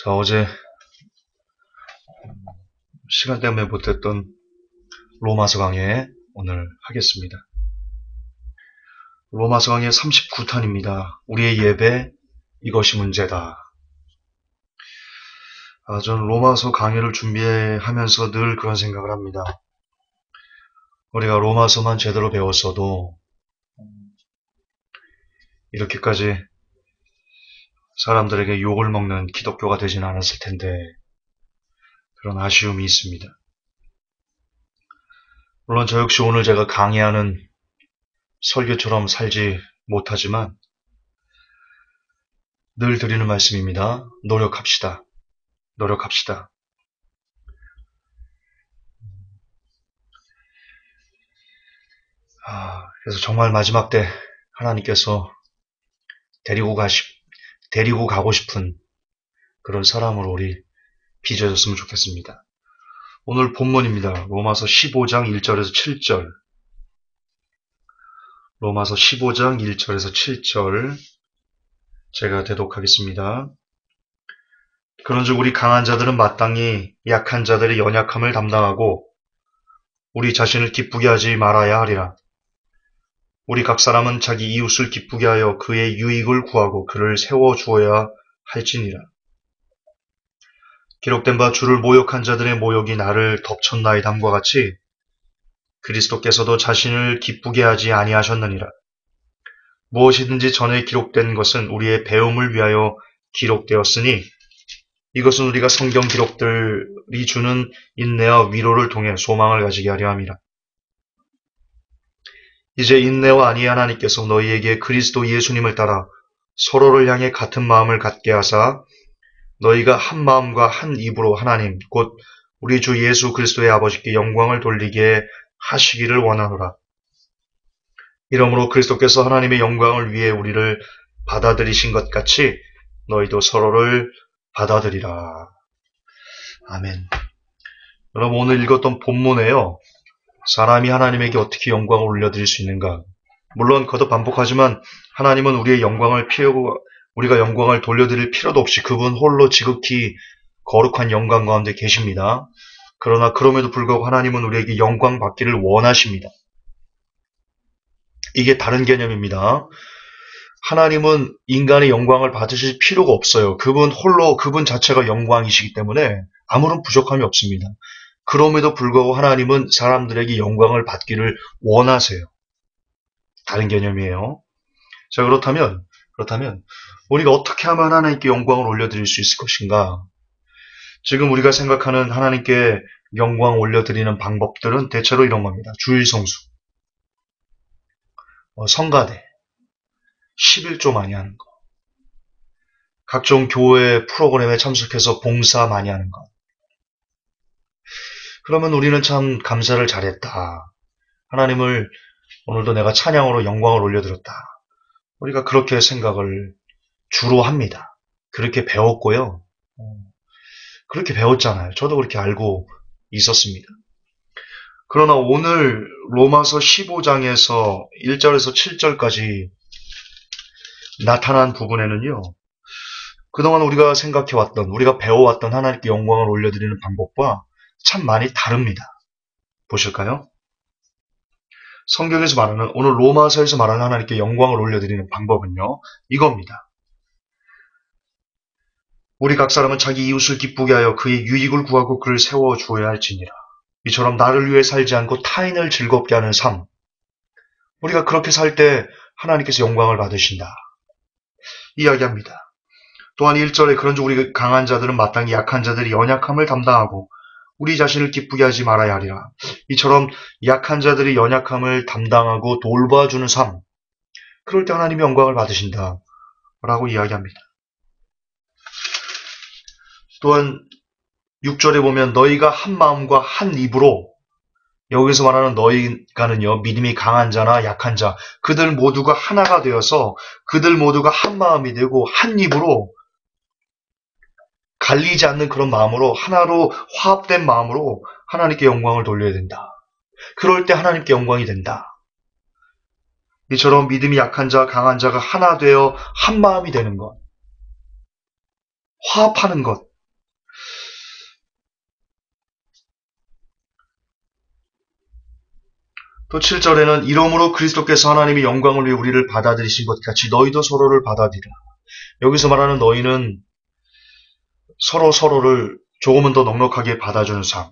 자, 어제 시간 때문에 못했던 로마서 강해 오늘 하겠습니다. 로마서 강해 39탄입니다. 우리의 예배, 이것이 문제다. 저는 로마서 강해를 준비하면서 늘 그런 생각을 합니다. 우리가 로마서만 제대로 배웠어도 이렇게까지 사람들에게 욕을 먹는 기독교가 되진 않았을 텐데 그런 아쉬움이 있습니다. 물론 저 역시 오늘 제가 강의하는 설교처럼 살지 못하지만 늘 드리는 말씀입니다. 노력합시다. 노력합시다. 그래서 정말 마지막 때 하나님께서 데리고 가고 싶은 그런 사람으로 우리 빚어졌으면 좋겠습니다. 오늘 본문입니다. 로마서 15장 1절에서 7절. 로마서 15장 1절에서 7절. 제가 대독하겠습니다. 그런즉 우리 강한 자들은 마땅히 약한 자들의 연약함을 담당하고 우리 자신을 기쁘게 하지 말아야 하리라. 우리 각 사람은 자기 이웃을 기쁘게 하여 그의 유익을 구하고 그를 세워주어야 할지니라. 기록된 바 주를 모욕한 자들의 모욕이 나를 덮쳤나이담과 같이 그리스도께서도 자신을 기쁘게 하지 아니하셨느니라. 무엇이든지 전에 기록된 것은 우리의 배움을 위하여 기록되었으니 이것은 우리가 성경 기록들이 주는 인내와 위로를 통해 소망을 가지게 하려 함이라. 이제 인내와 안위의 하나님께서 너희에게 그리스도 예수님을 따라 서로를 향해 같은 마음을 갖게 하사 너희가 한 마음과 한 입으로 하나님 곧 우리 주 예수 그리스도의 아버지께 영광을 돌리게 하시기를 원하노라. 이러므로 그리스도께서 하나님의 영광을 위해 우리를 받아들이신 것 같이 너희도 서로를 받아들이라. 아멘. 여러분 오늘 읽었던 본문에요. 사람이 하나님에게 어떻게 영광을 올려드릴 수 있는가? 물론 거듭 반복하지만 하나님은 우리의 영광을 피하고 우리가 영광을 돌려드릴 필요도 없이 그분 홀로 지극히 거룩한 영광 가운데 계십니다. 그러나 그럼에도 불구하고 하나님은 우리에게 영광 받기를 원하십니다. 이게 다른 개념입니다. 하나님은 인간의 영광을 받으실 필요가 없어요. 그분 홀로 그분 자체가 영광이시기 때문에 아무런 부족함이 없습니다. 그럼에도 불구하고 하나님은 사람들에게 영광을 받기를 원하세요. 다른 개념이에요. 자, 그렇다면 우리가 어떻게 하면 하나님께 영광을 올려드릴 수 있을 것인가? 지금 우리가 생각하는 하나님께 영광 올려드리는 방법들은 대체로 이런 겁니다. 주일 성수, 성가대, 11조 많이 하는 거, 각종 교회 프로그램에 참석해서 봉사 많이 하는 것. 그러면 우리는 참 감사를 잘했다. 하나님을 오늘도 내가 찬양으로 영광을 올려드렸다. 우리가 그렇게 생각을 주로 합니다. 그렇게 배웠고요. 그렇게 배웠잖아요. 저도 그렇게 알고 있었습니다. 그러나 오늘 로마서 15장에서 1절에서 7절까지 나타난 부분에는요. 그동안 우리가 생각해왔던, 우리가 배워왔던 하나님께 영광을 올려드리는 방법과 참 많이 다릅니다. 보실까요? 성경에서 말하는, 오늘 로마서에서 말하는 하나님께 영광을 올려드리는 방법은요. 이겁니다. 우리 각 사람은 자기 이웃을 기쁘게 하여 그의 유익을 구하고 그를 세워주어야 할지니라. 이처럼 나를 위해 살지 않고 타인을 즐겁게 하는 삶. 우리가 그렇게 살 때 하나님께서 영광을 받으신다. 이야기합니다. 또한 1절에 그런즉 우리 강한 자들은 마땅히 약한 자들이 연약함을 담당하고 우리 자신을 기쁘게 하지 말아야 하리라. 이처럼 약한 자들이 연약함을 담당하고 돌봐주는 삶. 그럴 때 하나님이 영광을 받으신다. 라고 이야기합니다. 또한 6절에 보면 너희가 한 마음과 한 입으로 여기서 말하는 너희가는요. 믿음이 강한 자나 약한 자 그들 모두가 하나가 되어서 그들 모두가 한 마음이 되고 한 입으로 갈리지 않는 그런 마음으로 하나로 화합된 마음으로 하나님께 영광을 돌려야 된다. 그럴 때 하나님께 영광이 된다. 이처럼 믿음이 약한 자, 강한 자가 하나 되어 한 마음이 되는 것. 화합하는 것. 또 7절에는 이러므로 그리스도께서 하나님이 영광을 위해 우리를 받아들이신 것 같이 너희도 서로를 받아들이라. 여기서 말하는 너희는 서로를 조금은 더 넉넉하게 받아주는 삶.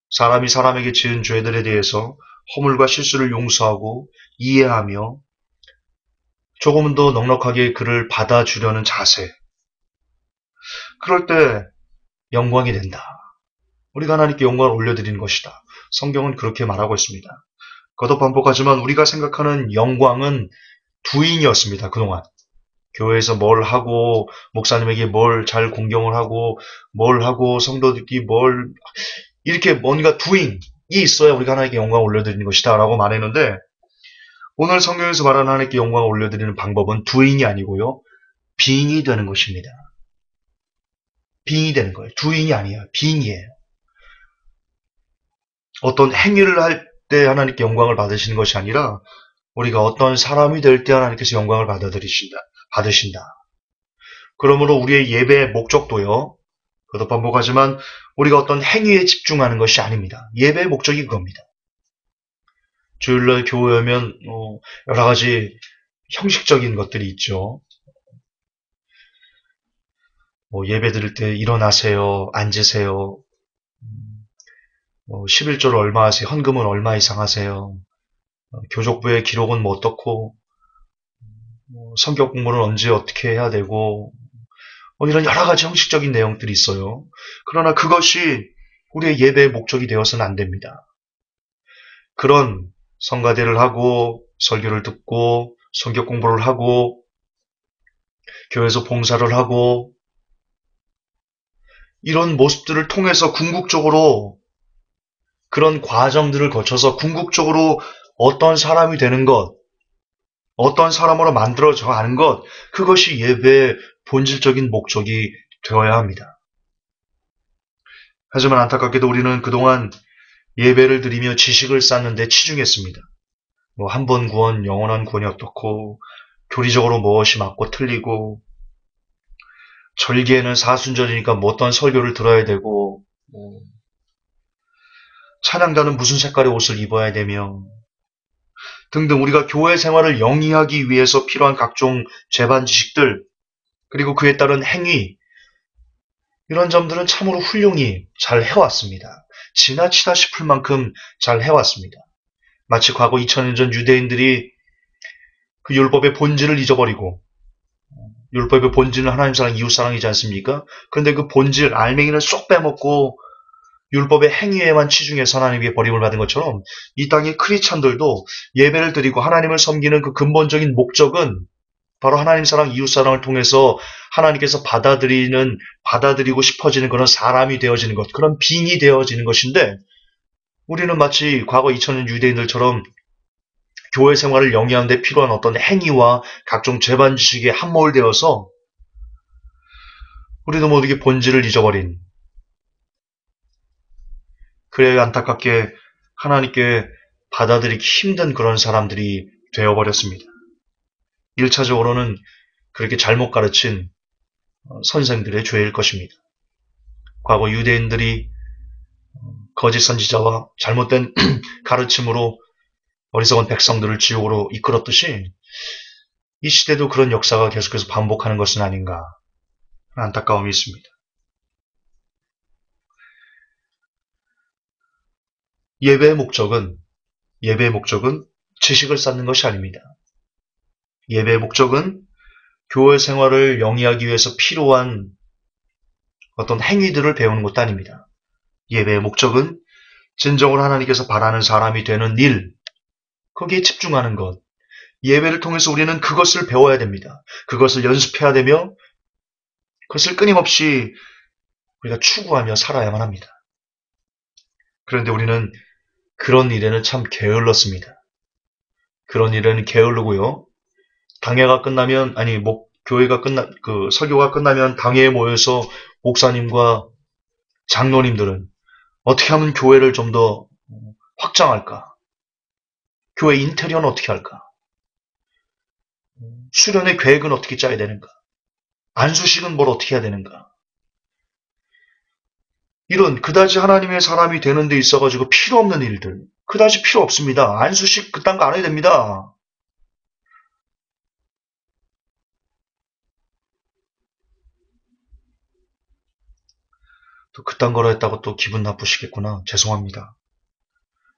사람이 사람에게 지은 죄들에 대해서 허물과 실수를 용서하고 이해하며 조금은 더 넉넉하게 그를 받아주려는 자세. 그럴 때 영광이 된다. 우리가 하나님께 영광을 올려드리는 것이다. 성경은 그렇게 말하고 있습니다. 거듭 반복하지만 우리가 생각하는 영광은 두인이었습니다. 그동안. 교회에서 뭘 하고 목사님에게 뭘 잘 공경을 하고 뭘 하고 성도들끼리 뭘 이렇게 뭔가 doing이 있어야 우리가 하나님께 영광을 올려드리는 것이다 라고 말했는데 오늘 성경에서 말하는 하나님께 영광을 올려드리는 방법은 doing이 아니고요. being이 되는 것입니다. being이 되는 거예요. doing이 아니에요. being이에요. 어떤 행위를 할 때 하나님께 영광을 받으시는 것이 아니라 우리가 어떤 사람이 될 때 하나님께서 영광을 받으신다. 그러므로 우리의 예배의 목적도요. 그것도 반복하지만 우리가 어떤 행위에 집중하는 것이 아닙니다. 예배의 목적이 그겁니다. 주일날 교회 오면 여러 가지 형식적인 것들이 있죠. 예배 드릴 때 일어나세요, 앉으세요, 11조를 얼마 하세요, 헌금은 얼마 이상 하세요, 교족부의 기록은 뭐 어떻고, 성경 공부는 언제 어떻게 해야 되고, 이런 여러 가지 형식적인 내용들이 있어요. 그러나 그것이 우리의 예배의 목적이 되어서는 안 됩니다. 그런 성가대를 하고 설교를 듣고 성경 공부를 하고 교회에서 봉사를 하고 이런 모습들을 통해서 궁극적으로 그런 과정들을 거쳐서 궁극적으로 어떤 사람이 되는 것, 어떤 사람으로 만들어져 가는 것, 그것이 예배의 본질적인 목적이 되어야 합니다. 하지만 안타깝게도 우리는 그동안 예배를 드리며 지식을 쌓는데 치중했습니다. 한 번 구원, 영원한 구원이 어떻고, 교리적으로 무엇이 맞고 틀리고, 절기에는 사순절이니까 뭐 어떤 설교를 들어야 되고, 찬양단은 무슨 색깔의 옷을 입어야 되며, 등등 우리가 교회 생활을 영위하기 위해서 필요한 각종 재반 지식들, 그리고 그에 따른 행위, 이런 점들은 참으로 훌륭히 잘 해왔습니다. 지나치다 싶을 만큼 잘 해왔습니다. 마치 과거 2000년 전 유대인들이 그 율법의 본질을 잊어버리고 율법의 본질은 하나님 사랑, 이웃 사랑이지 않습니까? 그런데 그 본질, 알맹이를 쏙 빼먹고 율법의 행위에만 치중해서 하나님께 버림을 받은 것처럼 이 땅의 크리스찬들도 예배를 드리고 하나님을 섬기는 그 근본적인 목적은 바로 하나님 사랑, 이웃 사랑을 통해서 하나님께서 받아들이고 싶어지는 그런 사람이 되어지는 것, 그런 빙이 되어지는 것인데 우리는 마치 과거 2000년 유대인들처럼 교회 생활을 영위하는 데 필요한 어떤 행위와 각종 재반 지식에 함몰되어서 우리도 모두게 본질을 잊어버린 그래야 안타깝게 하나님께 받아들이기 힘든 그런 사람들이 되어버렸습니다. 1차적으로는 그렇게 잘못 가르친 선생들의 죄일 것입니다. 과거 유대인들이 거짓 선지자와 잘못된 가르침으로 어리석은 백성들을 지옥으로 이끌었듯이 이 시대도 그런 역사가 계속해서 반복하는 것은 아닌가 안타까움이 있습니다. 예배의 목적은 지식을 쌓는 것이 아닙니다. 예배의 목적은 교회 생활을 영위하기 위해서 필요한 어떤 행위들을 배우는 것도 아닙니다. 예배의 목적은 진정으로 하나님께서 바라는 사람이 되는 일, 거기에 집중하는 것. 예배를 통해서 우리는 그것을 배워야 됩니다. 그것을 연습해야 되며 그것을 끊임없이 우리가 추구하며 살아야만 합니다. 그런데 우리는 그런 일에는 참 게을렀습니다. 그런 일에는 게으르고요. 당회가 끝나면 설교가 끝나면 당회에 모여서 목사님과 장로님들은 어떻게 하면 교회를 좀 더 확장할까? 교회 인테리어는 어떻게 할까? 수련의 계획은 어떻게 짜야 되는가? 안수식은 뭘 어떻게 해야 되는가? 이런 그다지 하나님의 사람이 되는 데 있어가지고 필요 없는 일들. 그다지 필요 없습니다. 안수식 그딴 거 안 해야 됩니다. 또 그딴 거로 했다고 또 기분 나쁘시겠구나. 죄송합니다.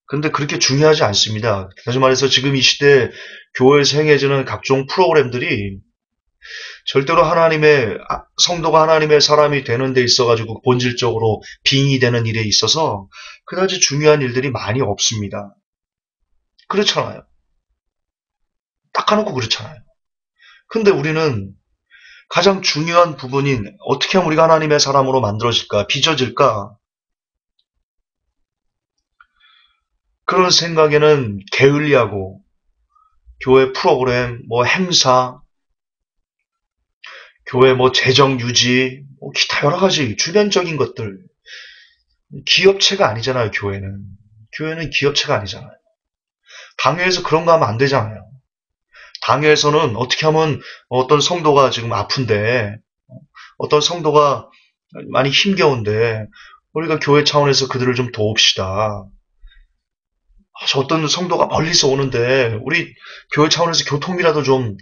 근데 그렇게 중요하지 않습니다. 다시 말해서 지금 이 시대 교회에서 행해지는 각종 프로그램들이 절대로 성도가 하나님의 사람이 되는 데 있어가지고 본질적으로 빙의되는 일에 있어서 그다지 중요한 일들이 많이 없습니다. 그렇잖아요. 닦아놓고 그렇잖아요. 근데 우리는 가장 중요한 부분인 어떻게 하면 우리가 하나님의 사람으로 만들어질까, 빚어질까, 그런 생각에는 게을리하고 교회 프로그램, 뭐 행사, 교회 뭐 재정 유지, 뭐 기타 여러 가지 주변적인 것들. 기업체가 아니잖아요, 교회는. 교회는 기업체가 아니잖아요. 당회에서 그런 거 하면 안 되잖아요. 당회에서는 어떻게 하면 어떤 성도가 지금 아픈데, 어떤 성도가 많이 힘겨운데, 우리가 교회 차원에서 그들을 좀 도웁시다. 저 어떤 성도가 멀리서 오는데, 우리 교회 차원에서 교통비라도 좀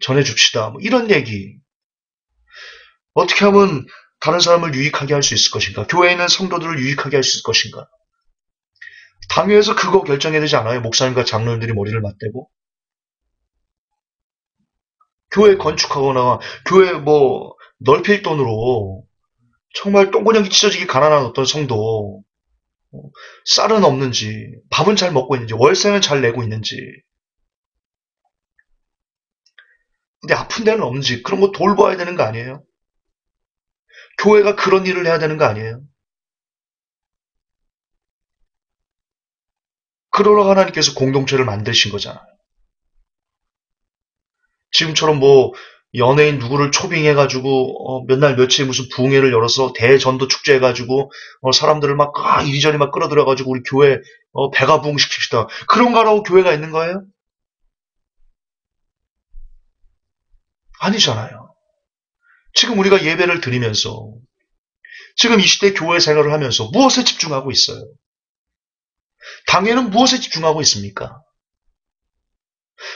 전해줍시다. 뭐 이런 얘기. 어떻게 하면 다른 사람을 유익하게 할 수 있을 것인가? 교회에 있는 성도들을 유익하게 할 수 있을 것인가? 당회에서 그거 결정해야 되지 않아요? 목사님과 장로님들이 머리를 맞대고. 교회 건축하거나, 교회 뭐, 넓힐 돈으로, 정말 똥구녕이 찢어지게 가난한 어떤 성도, 쌀은 없는지, 밥은 잘 먹고 있는지, 월세는 잘 내고 있는지, 근데 아픈 데는 없는지, 그런 거 돌봐야 되는 거 아니에요? 교회가 그런 일을 해야 되는 거 아니에요? 그러러 하나님께서 공동체를 만드신 거잖아요. 지금처럼 뭐 연예인 누구를 초빙해가지고 몇 날 며칠 무슨 부흥회를 열어서 대전도 축제 해가지고 사람들을 막 이리저리 막 끌어들여가지고 우리 교회 배가 부흥시킵시다. 그런 거라고 교회가 있는 거예요? 아니잖아요. 지금 우리가 예배를 드리면서 지금 이 시대 교회 생활을 하면서 무엇에 집중하고 있어요? 당회는 무엇에 집중하고 있습니까?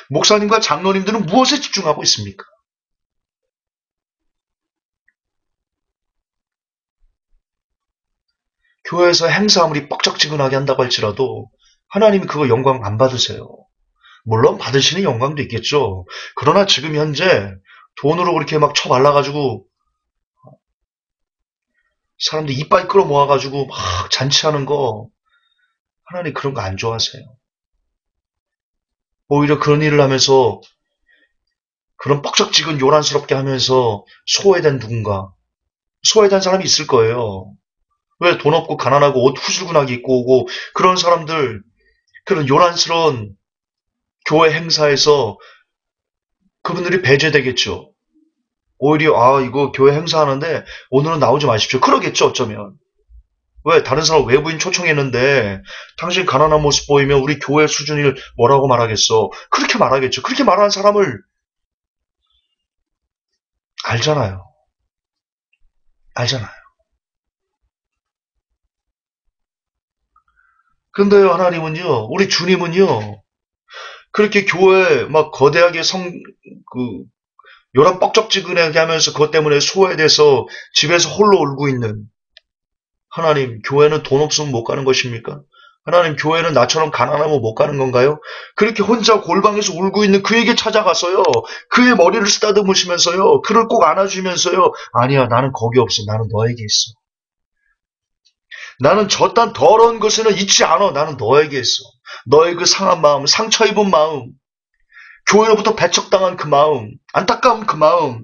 목사님과 장로님들은 무엇에 집중하고 있습니까? 교회에서 행사 아무리 뻑적지근하게 한다고 할지라도 하나님이 그거 영광 안 받으세요. 물론 받으시는 영광도 있겠죠. 그러나 지금 현재 돈으로 그렇게 막 쳐발라가지고 사람들 이빨 끌어 모아가지고 막 잔치하는 거 하나님 그런 거 안 좋아하세요. 오히려 그런 일을 하면서 그런 뻑적지근 요란스럽게 하면서 소외된 누군가 소외된 사람이 있을 거예요. 왜 돈 없고 가난하고 옷 후줄근하게 입고 오고 그런 사람들 그런 요란스러운 교회 행사에서 그분들이 배제되겠죠. 오히려 이거 교회 행사하는데 오늘은 나오지 마십시오. 그러겠죠 어쩌면. 왜 다른 사람 외부인 초청했는데 당신 가난한 모습 보이면 우리 교회 수준을 뭐라고 말하겠어. 그렇게 말하겠죠. 그렇게 말하는 사람을 알잖아요. 알잖아요. 근데 하나님은요. 우리 주님은요. 그렇게 교회 막 거대하게 요란 뻑적지근하게 하면서 그것 때문에 소외돼서 집에서 홀로 울고 있는 하나님, 교회는 돈 없으면 못 가는 것입니까? 하나님, 교회는 나처럼 가난하면 못 가는 건가요? 그렇게 혼자 골방에서 울고 있는 그에게 찾아가서요, 그의 머리를 쓰다듬으시면서요, 그를 꼭 안아주면서요, 아니야, 나는 거기 없어. 나는 너에게 있어. 나는 저딴 더러운 것에는 있지 않아. 나는 너에게 있어. 너의 그 상한 마음, 상처 입은 마음, 교회로부터 배척당한 그 마음, 안타까운 그 마음,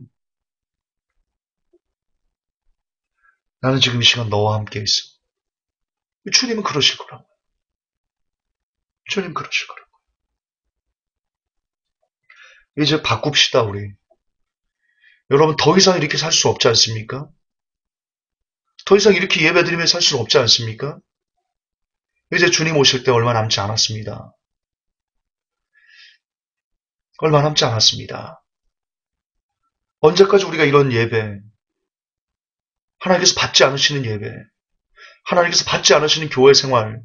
나는 지금 이 시간 너와 함께 있어. 주님은 그러실 거라고. 주님 그러실 거라고. 이제 바꿉시다, 우리. 여러분, 더 이상 이렇게 살 수 없지 않습니까? 더 이상 이렇게 예배드리며 살 수 없지 않습니까? 이제 주님 오실 때 얼마 남지 않았습니다. 얼마 남지 않았습니다. 언제까지 우리가 이런 예배, 하나님께서 받지 않으시는 예배, 하나님께서 받지 않으시는 교회 생활,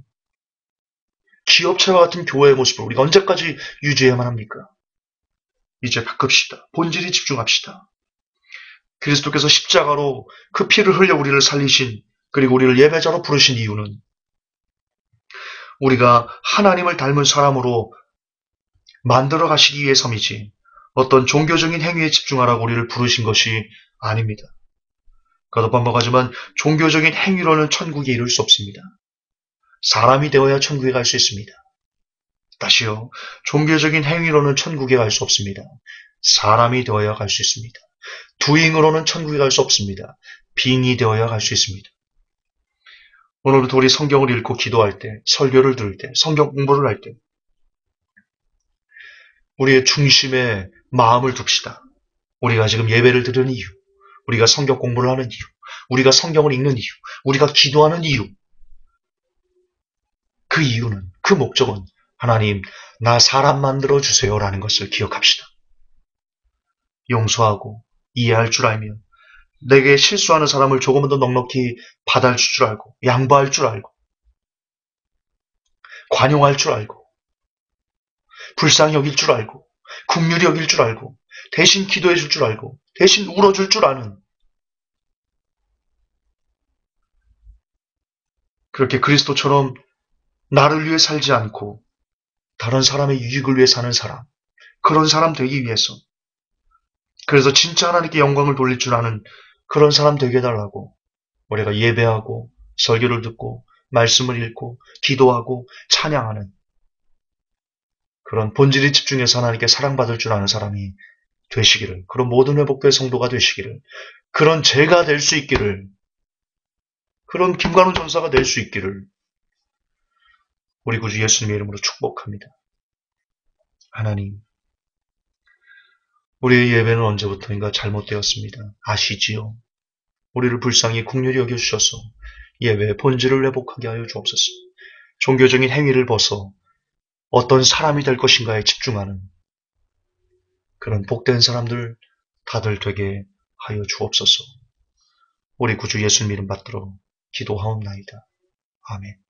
기업체와 같은 교회의 모습을 우리가 언제까지 유지해야만 합니까? 이제 바꿉시다. 본질에 집중합시다. 그리스도께서 십자가로 그 피를 흘려 우리를 살리신, 그리고 우리를 예배자로 부르신 이유는 우리가 하나님을 닮은 사람으로 만들어 가시기 위해서이지 어떤 종교적인 행위에 집중하라고 우리를 부르신 것이 아닙니다. 거듭반복하지만 종교적인 행위로는 천국에 이룰 수 없습니다. 사람이 되어야 천국에 갈 수 있습니다. 다시요. 종교적인 행위로는 천국에 갈 수 없습니다. 사람이 되어야 갈 수 있습니다. doing으로는 천국에 갈 수 없습니다. being이 되어야 갈 수 있습니다. 오늘부터 우리 성경을 읽고 기도할 때, 설교를 들을 때, 성경 공부를 할 때 우리의 중심에 마음을 둡시다. 우리가 지금 예배를 드리는 이유, 우리가 성경 공부를 하는 이유, 우리가 성경을 읽는 이유, 우리가 기도하는 이유, 그 이유는, 그 목적은 하나님, 나 사람 만들어 주세요라는 것을 기억합시다. 용서하고 이해할 줄 알며 내게 실수하는 사람을 조금은 더 넉넉히 받아줄 줄 알고 양보할 줄 알고 관용할 줄 알고 불쌍히 여길 줄 알고 긍휼히 여길 줄 알고 대신 기도해 줄 줄 알고 대신 울어줄 줄 아는 그렇게 그리스도처럼 나를 위해 살지 않고 다른 사람의 유익을 위해 사는 사람, 그런 사람 되기 위해서, 그래서 진짜 하나님께 영광을 돌릴 줄 아는 그런 사람 되게 해달라고 우리가 예배하고 설교를 듣고 말씀을 읽고 기도하고 찬양하는 그런 본질에 집중해서 하나님께 사랑받을 줄 아는 사람이 되시기를, 그런 모든 회복된 성도가 되시기를, 그런 제가 될 수 있기를, 그런 김관훈 전사가 될 수 있기를 우리 구주 예수님의 이름으로 축복합니다. 하나님, 우리의 예배는 언제부터인가 잘못되었습니다. 아시지요? 우리를 불쌍히 긍휼히 여겨주셔서 예배의 본질을 회복하게 하여 주옵소서. 종교적인 행위를 벗어 어떤 사람이 될 것인가에 집중하는 그런 복된 사람들 다들 되게 하여 주옵소서. 우리 구주 예수님 이름 받들어 기도하옵나이다. 아멘.